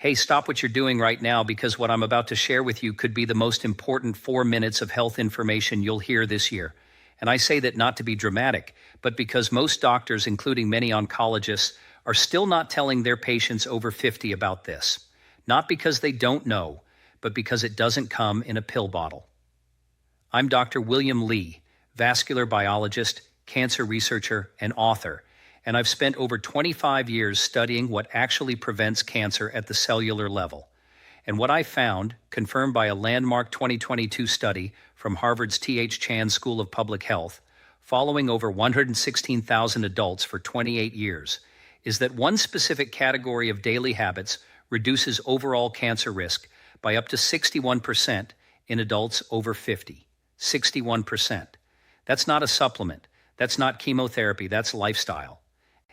Hey, stop what you're doing right now because what I'm about to share with you could be the most important 4 minutes of health information you'll hear this year. And I say that not to be dramatic, but because most doctors, including many oncologists, are still not telling their patients over 50 about this. Not because they don't know, but because it doesn't come in a pill bottle. I'm Dr. William Lee, vascular biologist, cancer researcher, and author, and I've spent over 25 years studying what actually prevents cancer at the cellular level. And what I found, confirmed by a landmark 2022 study from Harvard's T.H. Chan School of Public Health, following over 116,000 adults for 28 years, is that one specific category of daily habits reduces overall cancer risk by up to 61% in adults over 50. 61%. That's not a supplement. That's not chemotherapy. That's lifestyle.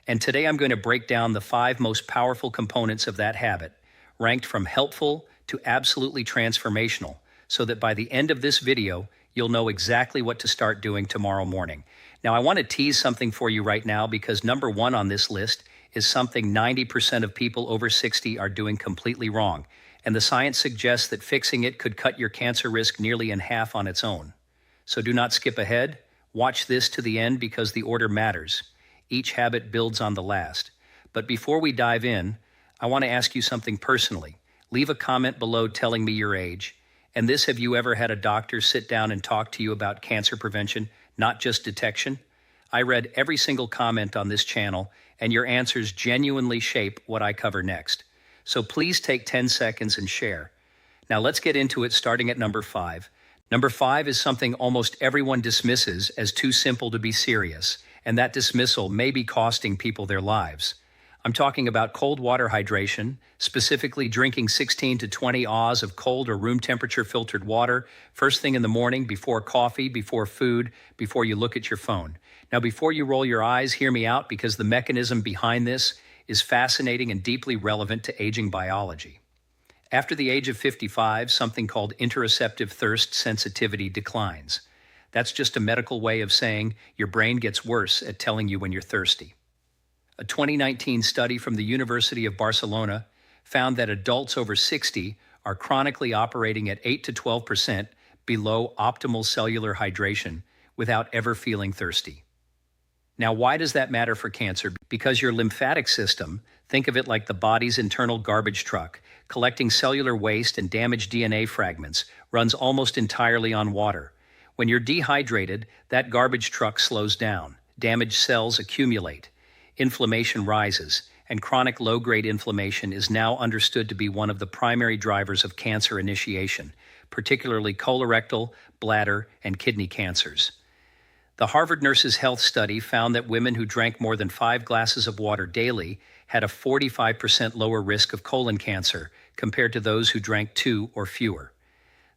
And today I'm going to break down the 5 most powerful components of that habit, ranked from helpful to absolutely transformational, so that by the end of this video, you'll know exactly what to start doing tomorrow morning. Now, I want to tease something for you right now because number 1 on this list is something 90% of people over 60 are doing completely wrong, and the science suggests that fixing it could cut your cancer risk nearly in half on its own. So do not skip ahead. Watch this to the end because the order matters. Each habit builds on the last. But before we dive in, I want to ask you something personally. Leave a comment below telling me your age. And this, have you ever had a doctor sit down and talk to you about cancer prevention, not just detection? I read every single comment on this channel, and your answers genuinely shape what I cover next. So please take 10 seconds and share. Now let's get into it, starting at number 5. Number 5 is something almost everyone dismisses as too simple to be serious, and that dismissal may be costing people their lives. I'm talking about cold water hydration, specifically drinking 16 to 20 Oz of cold or room temperature filtered water first thing in the morning, before coffee, before food, before you look at your phone. Now, before you roll your eyes, hear me out because the mechanism behind this is fascinating and deeply relevant to aging biology. After the age of 55, something called interoceptive thirst sensitivity declines. That's just a medical way of saying your brain gets worse at telling you when you're thirsty. A 2019 study from the University of Barcelona found that adults over 60 are chronically operating at 8 to 12% below optimal cellular hydration without ever feeling thirsty. Now, why does that matter for cancer? Because your lymphatic system, think of it like the body's internal garbage truck, collecting cellular waste and damaged DNA fragments, runs almost entirely on water. When you're dehydrated, that garbage truck slows down, damaged cells accumulate, inflammation rises, and chronic low-grade inflammation is now understood to be one of the primary drivers of cancer initiation, particularly colorectal, bladder, and kidney cancers. The Harvard Nurses' Health Study found that women who drank more than 5 glasses of water daily had a 45% lower risk of colon cancer compared to those who drank 2 or fewer.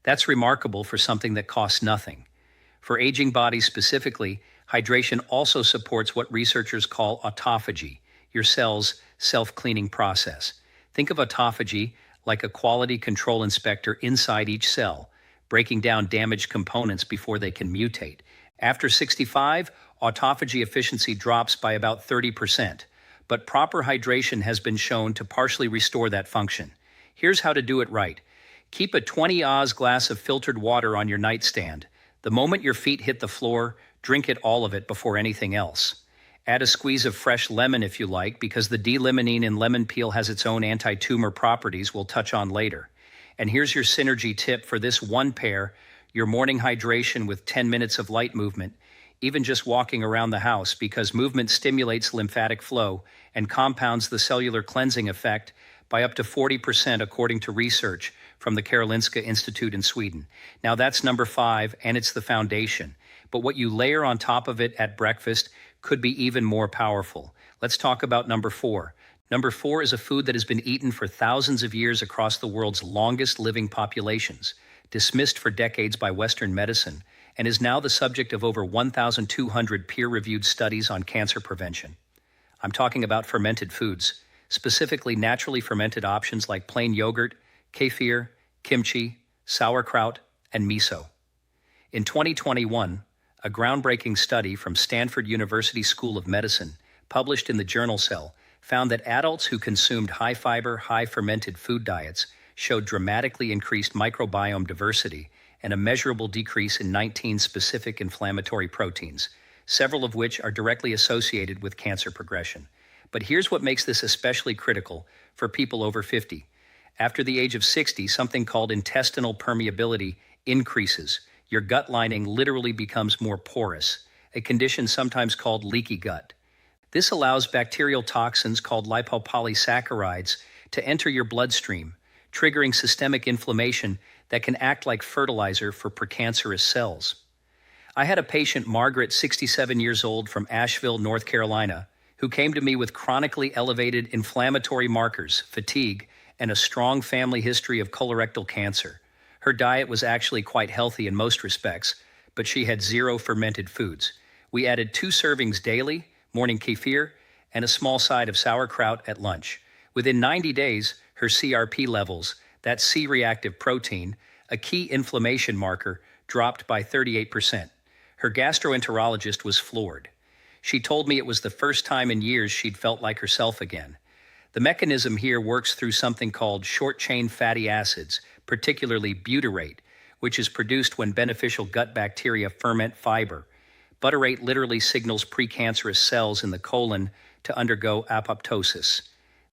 That's remarkable for something that costs nothing. For aging bodies specifically, hydration also supports what researchers call autophagy, your cell's self-cleaning process. Think of autophagy like a quality control inspector inside each cell, breaking down damaged components before they can mutate. After 65, autophagy efficiency drops by about 30%, but proper hydration has been shown to partially restore that function. Here's how to do it right. Keep a 20 Oz glass of filtered water on your nightstand. The moment your feet hit the floor, drink it, all of it, before anything else. Add a squeeze of fresh lemon if you like, because the D-limonene in lemon peel has its own anti-tumor properties we'll touch on later. And here's your synergy tip for this one pair: your morning hydration with 10 minutes of light movement, even just walking around the house, because movement stimulates lymphatic flow and compounds the cellular cleansing effect by up to 40% according to research from the Karolinska Institute in Sweden. Now that's number 5, and it's the foundation. But what you layer on top of it at breakfast could be even more powerful. Let's talk about number 4. Number 4 is a food that has been eaten for thousands of years across the world's longest living populations, dismissed for decades by Western medicine, and is now the subject of over 1,200 peer-reviewed studies on cancer prevention. I'm talking about fermented foods, specifically naturally fermented options like plain yogurt, kefir, kimchi, sauerkraut, and miso. In 2021, a groundbreaking study from Stanford University School of Medicine, published in the journal Cell, found that adults who consumed high-fiber, high-fermented food diets showed dramatically increased microbiome diversity and a measurable decrease in 19 specific inflammatory proteins, several of which are directly associated with cancer progression. But here's what makes this especially critical for people over 50. After the age of 60, something called intestinal permeability increases. Your gut lining literally becomes more porous, a condition sometimes called leaky gut. This allows bacterial toxins called lipopolysaccharides to enter your bloodstream, triggering systemic inflammation that can act like fertilizer for precancerous cells. I had a patient, Margaret, 67 years old, from Asheville, North Carolina, who came to me with chronically elevated inflammatory markers, fatigue, and a strong family history of colorectal cancer. Her diet was actually quite healthy in most respects, but she had 0 fermented foods. We added 2 servings daily, morning kefir, and a small side of sauerkraut at lunch. Within 90 days, her CRP levels, that C-reactive protein, a key inflammation marker, dropped by 38%. Her gastroenterologist was floored. She told me it was the first time in years she'd felt like herself again. The mechanism here works through something called short-chain fatty acids, particularly butyrate, which is produced when beneficial gut bacteria ferment fiber. Butyrate literally signals precancerous cells in the colon to undergo apoptosis.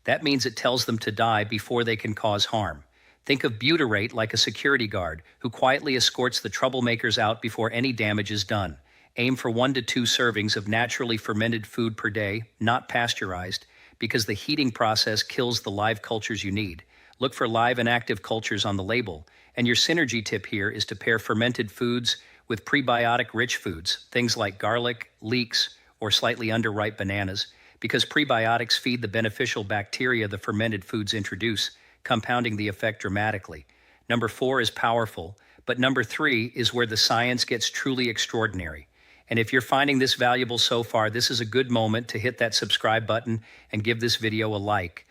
That means it tells them to die before they can cause harm. Think of butyrate like a security guard who quietly escorts the troublemakers out before any damage is done. Aim for 1 to 2 servings of naturally fermented food per day, not pasteurized, because the heating process kills the live cultures you need. Look for live and active cultures on the label. And your synergy tip here is to pair fermented foods with prebiotic-rich foods, things like garlic, leeks, or slightly underripe bananas, because prebiotics feed the beneficial bacteria the fermented foods introduce, compounding the effect dramatically. Number 4 is powerful, but number 3 is where the science gets truly extraordinary. And if you're finding this valuable so far, this is a good moment to hit that subscribe button and give this video a like.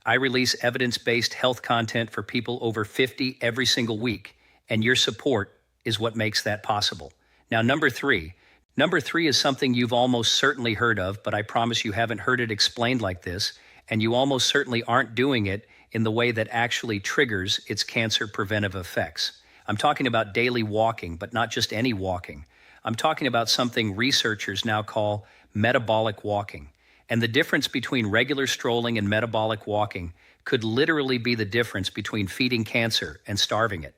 I release evidence-based health content for people over 50 every single week, and your support is what makes that possible. Now, number 3 is something you've almost certainly heard of, but I promise you haven't heard it explained like this, and you almost certainly aren't doing it in the way that actually triggers its cancer preventive effects. I'm talking about daily walking, but not just any walking. I'm talking about something researchers now call metabolic walking. And the difference between regular strolling and metabolic walking could literally be the difference between feeding cancer and starving it.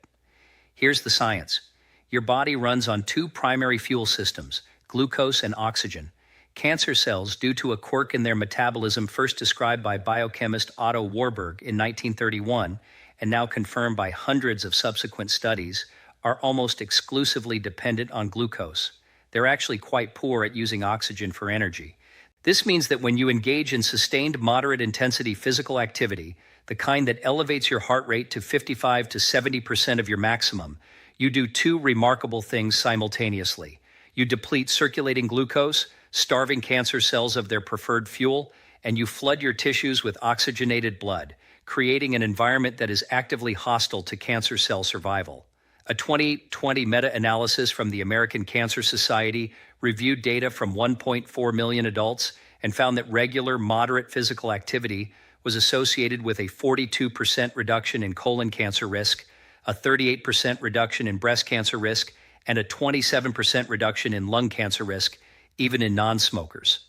Here's the science. Your body runs on 2 primary fuel systems, glucose and oxygen. Cancer cells, due to a quirk in their metabolism first described by biochemist Otto Warburg in 1931 and now confirmed by hundreds of subsequent studies, are almost exclusively dependent on glucose. They're actually quite poor at using oxygen for energy. This means that when you engage in sustained moderate intensity physical activity, the kind that elevates your heart rate to 55 to 70% of your maximum, you do 2 remarkable things simultaneously. You deplete circulating glucose, starving cancer cells of their preferred fuel, and you flood your tissues with oxygenated blood, creating an environment that is actively hostile to cancer cell survival. A 2020 meta-analysis from the American Cancer Society reviewed data from 1.4 million adults and found that regular, moderate physical activity was associated with a 42% reduction in colon cancer risk, a 38% reduction in breast cancer risk, and a 27% reduction in lung cancer risk, even in non-smokers.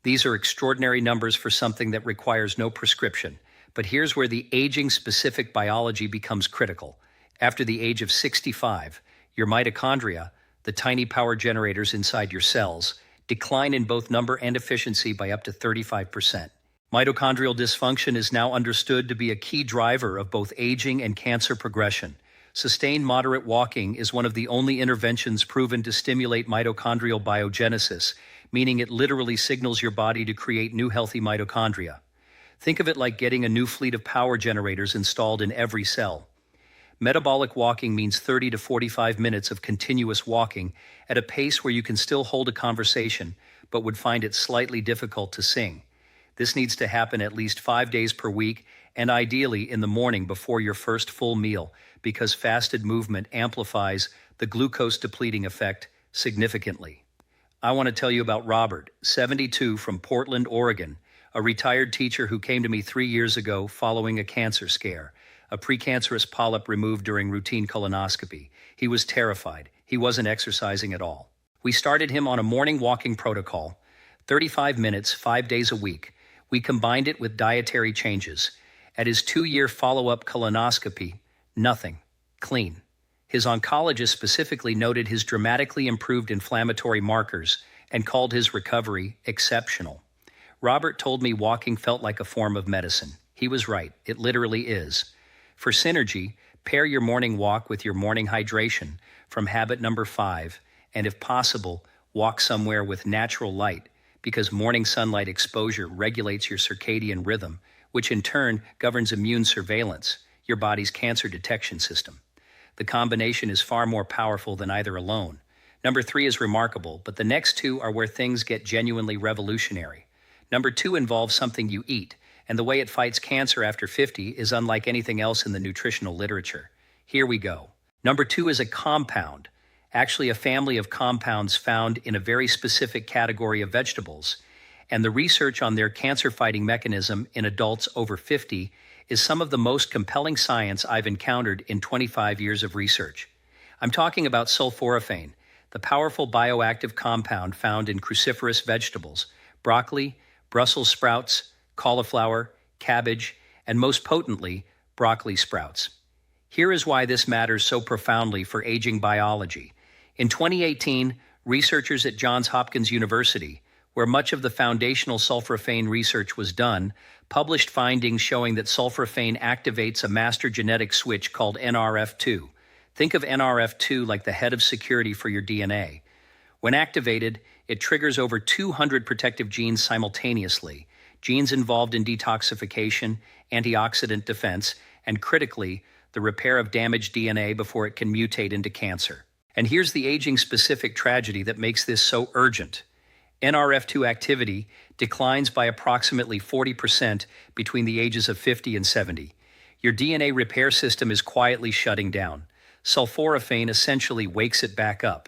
These are extraordinary numbers for something that requires no prescription, but here's where the aging-specific biology becomes critical. After the age of 65, your mitochondria, the tiny power generators inside your cells, decline in both number and efficiency by up to 35%. Mitochondrial dysfunction is now understood to be a key driver of both aging and cancer progression. Sustained moderate walking is one of the only interventions proven to stimulate mitochondrial biogenesis, meaning it literally signals your body to create new healthy mitochondria. Think of it like getting a new fleet of power generators installed in every cell. Metabolic walking means 30 to 45 minutes of continuous walking at a pace where you can still hold a conversation, but would find it slightly difficult to sing. This needs to happen at least 5 days per week, and ideally in the morning before your first full meal, because fasted movement amplifies the glucose-depleting effect significantly. I want to tell you about Robert, 72, from Portland, Oregon, a retired teacher who came to me 3 years ago following a cancer scare, a precancerous polyp removed during routine colonoscopy. He was terrified. He wasn't exercising at all. We started him on a morning walking protocol, 35 minutes, 5 days a week. We combined it with dietary changes. At his 2-year follow-up colonoscopy, nothing. Clean. His oncologist specifically noted his dramatically improved inflammatory markers and called his recovery exceptional. Robert told me walking felt like a form of medicine. He was right. It literally is. For synergy, pair your morning walk with your morning hydration from habit number 5, and if possible, walk somewhere with natural light, because morning sunlight exposure regulates your circadian rhythm, which in turn governs immune surveillance, your body's cancer detection system. The combination is far more powerful than either alone. Number 3 is remarkable, but the next 2 are where things get genuinely revolutionary. Number 2 involves something you eat, and the way it fights cancer after 50 is unlike anything else in the nutritional literature. Here we go. Number 2 is a compound, actually a family of compounds found in a very specific category of vegetables, and the research on their cancer-fighting mechanism in adults over 50 is some of the most compelling science I've encountered in 25 years of research. I'm talking about sulforaphane, the powerful bioactive compound found in cruciferous vegetables, broccoli, Brussels sprouts, cauliflower, cabbage, and most potently, broccoli sprouts. Here is why this matters so profoundly for aging biology. In 2018, researchers at Johns Hopkins University, where much of the foundational sulforaphane research was done, published findings showing that sulforaphane activates a master genetic switch called NRF2. Think of NRF2 like the head of security for your DNA. When activated, it triggers over 200 protective genes simultaneously, genes involved in detoxification, antioxidant defense, and critically, the repair of damaged DNA before it can mutate into cancer. And here's the aging-specific tragedy that makes this so urgent. NRF2 activity declines by approximately 40% between the ages of 50 and 70. Your DNA repair system is quietly shutting down. Sulforaphane essentially wakes it back up.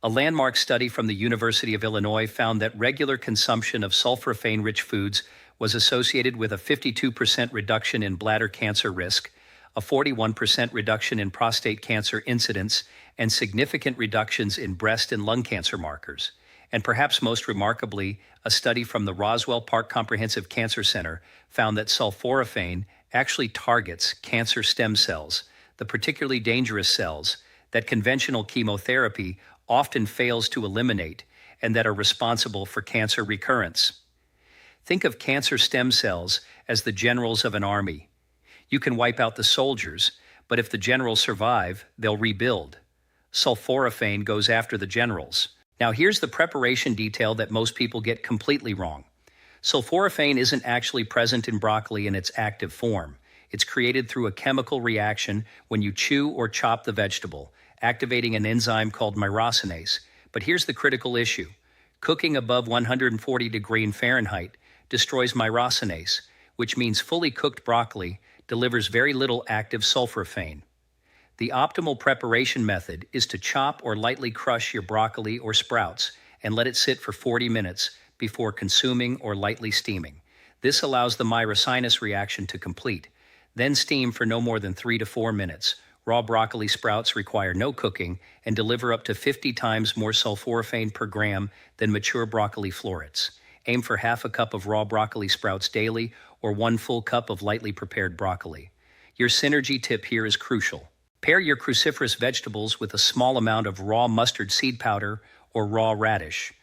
A landmark study from the University of Illinois found that regular consumption of sulforaphane-rich foods was associated with a 52% reduction in bladder cancer risk, a 41% reduction in prostate cancer incidence, and significant reductions in breast and lung cancer markers. And perhaps most remarkably, a study from the Roswell Park Comprehensive Cancer Center found that sulforaphane actually targets cancer stem cells, the particularly dangerous cells that conventional chemotherapy often fails to eliminate and that are responsible for cancer recurrence. Think of cancer stem cells as the generals of an army. You can wipe out the soldiers, but if the generals survive, they'll rebuild. Sulforaphane goes after the generals. Now here's the preparation detail that most people get completely wrong. Sulforaphane isn't actually present in broccoli in its active form. It's created through a chemical reaction when you chew or chop the vegetable, activating an enzyme called myrosinase. But here's the critical issue. Cooking above 140 degrees Fahrenheit destroys myrosinase, which means fully cooked broccoli delivers very little active sulforaphane. The optimal preparation method is to chop or lightly crush your broccoli or sprouts and let it sit for 40 minutes before consuming or lightly steaming. This allows the myrosinase reaction to complete. Then steam for no more than 3 to 4 minutes. Raw broccoli sprouts require no cooking and deliver up to 50 times more sulforaphane per gram than mature broccoli florets. Aim for half a cup of raw broccoli sprouts daily or 1 full cup of lightly prepared broccoli. Your synergy tip here is crucial. Pair your cruciferous vegetables with a small amount of raw mustard seed powder or raw radish.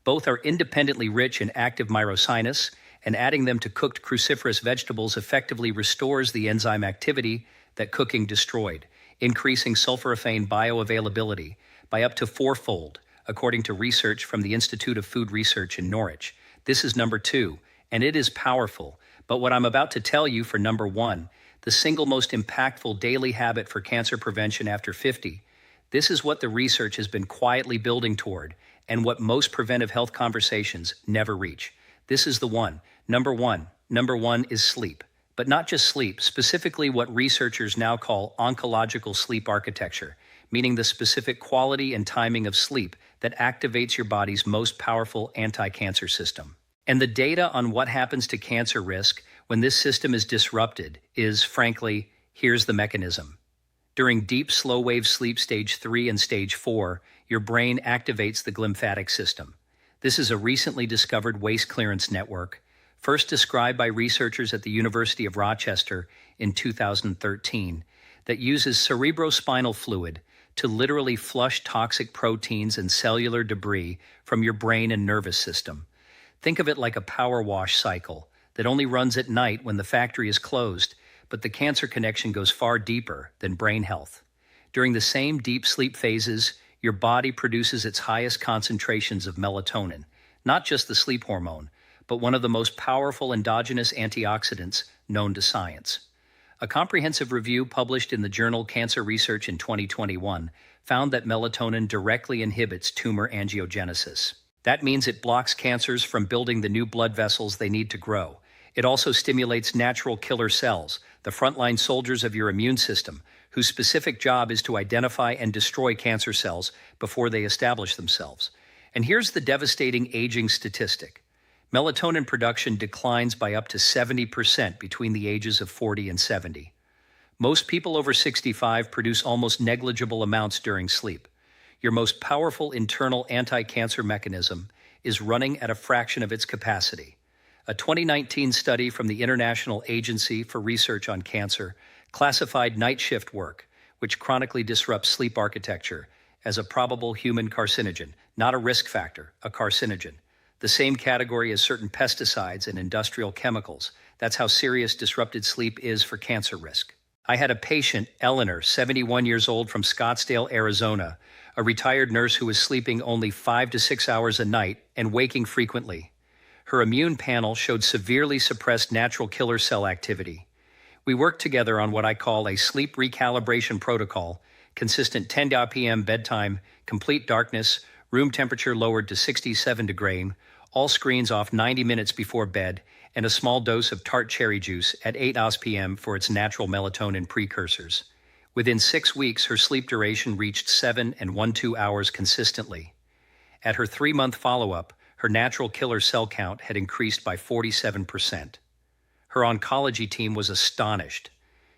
Both are independently rich in active myrosinase, and adding them to cooked cruciferous vegetables effectively restores the enzyme activity that cooking destroyed, increasing sulforaphane bioavailability by up to 4-fold, according to research from the Institute of Food Research in Norwich. This is number 2, and it is powerful. But what I'm about to tell you for number 1, the single most impactful daily habit for cancer prevention after 50, this is what the research has been quietly building toward, and what most preventive health conversations never reach. This is the one. Number 1. Number 1 is sleep. But not just sleep, specifically what researchers now call oncological sleep architecture, meaning the specific quality and timing of sleep that activates your body's most powerful anti-cancer system. And the data on what happens to cancer risk when this system is disrupted is, frankly, here's the mechanism. During deep slow-wave sleep stage 3 and stage 4, your brain activates the glymphatic system. This is a recently discovered waste clearance network, first described by researchers at the University of Rochester in 2013, that uses cerebrospinal fluid to literally flush toxic proteins and cellular debris from your brain and nervous system. Think of it like a power wash cycle that only runs at night when the factory is closed, but the cancer connection goes far deeper than brain health. During the same deep sleep phases, your body produces its highest concentrations of melatonin, not just the sleep hormone, but one of the most powerful endogenous antioxidants known to science. A comprehensive review published in the journal Cancer Research in 2021 found that melatonin directly inhibits tumor angiogenesis. That means it blocks cancers from building the new blood vessels they need to grow. It also stimulates natural killer cells, the frontline soldiers of your immune system, whose specific job is to identify and destroy cancer cells before they establish themselves. And here's the devastating aging statistic. Melatonin production declines by up to 70% between the ages of 40 and 70. Most people over 65 produce almost negligible amounts during sleep. Your most powerful internal anti-cancer mechanism is running at a fraction of its capacity. A 2019 study from the International Agency for Research on Cancer classified night shift work, which chronically disrupts sleep architecture, as a probable human carcinogen, not a risk factor, a carcinogen. The same category as certain pesticides and industrial chemicals. That's how serious disrupted sleep is for cancer risk. I had a patient, Eleanor, 71 years old, from Scottsdale, Arizona, a retired nurse who was sleeping only 5 to 6 hours a night and waking frequently. Her immune panel showed severely suppressed natural killer cell activity. We worked together on what I call a sleep recalibration protocol, consistent 10 p.m. bedtime, complete darkness, room temperature lowered to 67 degrees, all screens off 90 minutes before bed, and a small dose of tart cherry juice at 8 p.m. for its natural melatonin precursors. Within 6 weeks, her sleep duration reached 7 and 1/2 hours consistently. At her 3-month follow-up, her natural killer cell count had increased by 47%. Her oncology team was astonished.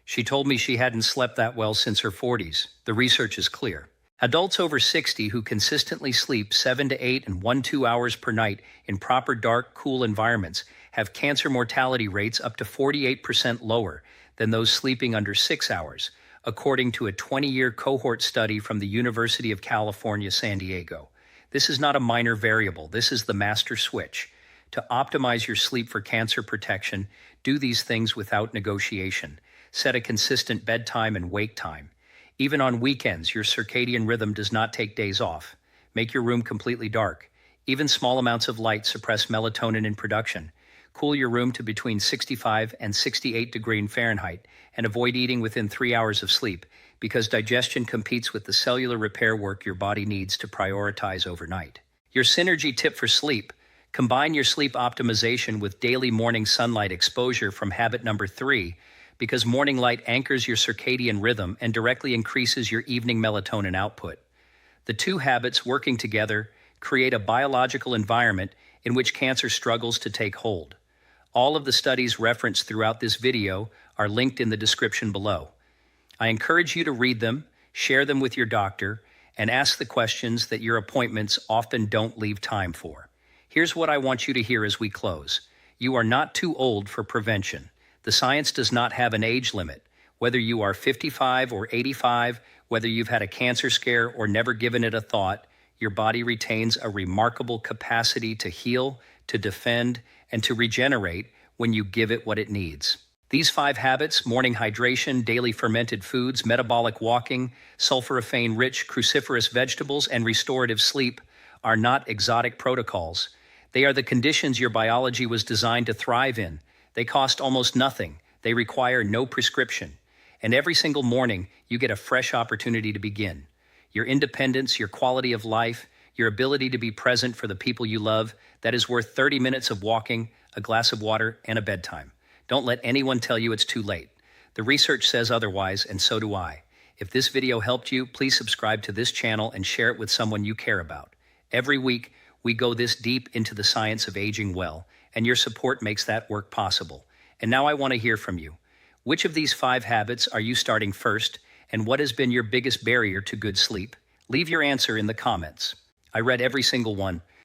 She told me she hadn't slept that well since her 40s. The research is clear. Adults over 60 who consistently sleep 7 to 8 and 1/2 hours per night in proper dark, cool environments have cancer mortality rates up to 48% lower than those sleeping under 6 hours, according to a 20-year cohort study from the University of California, San Diego. This is not a minor variable. This is the master switch. To optimize your sleep for cancer protection, do these things without negotiation. Set a consistent bedtime and wake time. Even on weekends, your circadian rhythm does not take days off. Make your room completely dark. Even small amounts of light suppress melatonin in production. Cool your room to between 65 and 68 degrees Fahrenheit and avoid eating within 3 hours of sleep, because digestion competes with the cellular repair work your body needs to prioritize overnight. Your synergy tip for sleep: combine your sleep optimization with daily morning sunlight exposure from habit number 3, because morning light anchors your circadian rhythm and directly increases your evening melatonin output. The two habits working together create a biological environment in which cancer struggles to take hold. All of the studies referenced throughout this video are linked in the description below. I encourage you to read them, share them with your doctor, and ask the questions that your appointments often don't leave time for. Here's what I want you to hear as we close. You are not too old for prevention. The science does not have an age limit. Whether you are 55 or 85, whether you've had a cancer scare or never given it a thought, your body retains a remarkable capacity to heal, to defend, and to regenerate when you give it what it needs. These 5 habits: morning hydration, daily fermented foods, metabolic walking, sulforaphane-rich cruciferous vegetables, and restorative sleep, are not exotic protocols. They are the conditions your biology was designed to thrive in. They cost almost nothing. They require no prescription. And every single morning, you get a fresh opportunity to begin. Your independence, your quality of life, your ability to be present for the people you love, that is worth 30 minutes of walking, a glass of water, and a bedtime. Don't let anyone tell you it's too late. The research says otherwise, and so do I. If this video helped you, please subscribe to this channel and share it with someone you care about. Every week, We go this deep into the science of aging well, and your support makes that work possible. And now I want to hear from you. Which of these 5 habits are you starting first, and what has been your biggest barrier to good sleep? Leave your answer in the comments. I read every single one.